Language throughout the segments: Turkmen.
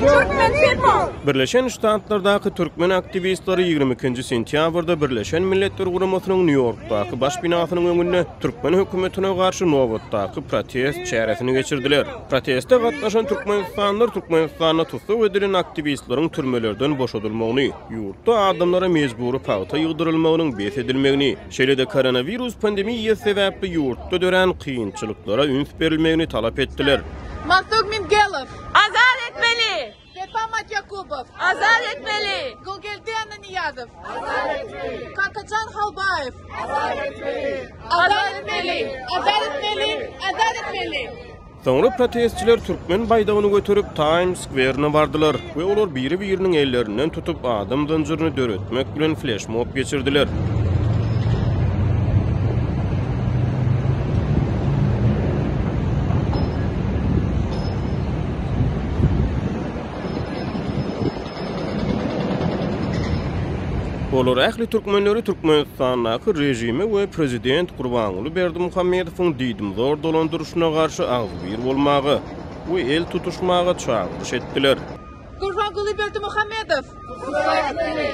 Türkmen people. Birleşen Ştatlardaky türkmen aktivistleri 22 sentýabrda Birleşen Milletler Guramasynyň New Yorkdaky baş binasynyň öňünde türkmen hökümetine garşy nowatdaky protest çäresini geçirdiler. Protestde gatnaşan Türkmenistana tutup edilen aktivistleriň türmelerden boşadylmagyny, ýurtda adamlara mejbury pagta ýygdyrylmagynyň besedilmegini, şeýle-de koronavirus pandemiýasy sebäpli ýurtda dören kynçylyklara üns berilmegini talap etdiler. Maktub Mingelov. Azad etmeli. Petpamat Yakubov. Azad etmeli. Gulgeldian Niyazov. Azad etmeli. Kankacan Halbaev. Azad etmeli. Azad etmeli. Azad etmeli. Azad etmeli. Soňra protestçiler türkmen baydagyny götürüp Times Square'na bardylar we olar biri-biriniň ellerinden tutup adam zanjyryny döretmek bilen flash mob geçirdiler. Olar ähli türkmenleri Türkmenistanyň rejimi we prezident Gurbanuly Berdimuhammedowyň diýdim-zor dolandyrşyna garşy agzybir bolmagy we el tutuşmagy çağırış etdiler. Gurbanuly Berdimuhammedov. Azad etmeli.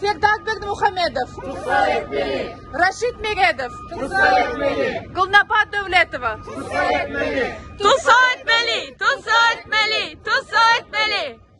Ferdat Berdimuhammedov. Azad etmeli. Rashid Megedov. Azad etmeli. Gulnapar Dövletova. Azad etmeli. Tutsa etmeli. Tutsa etmeli. Tutsa etmeli.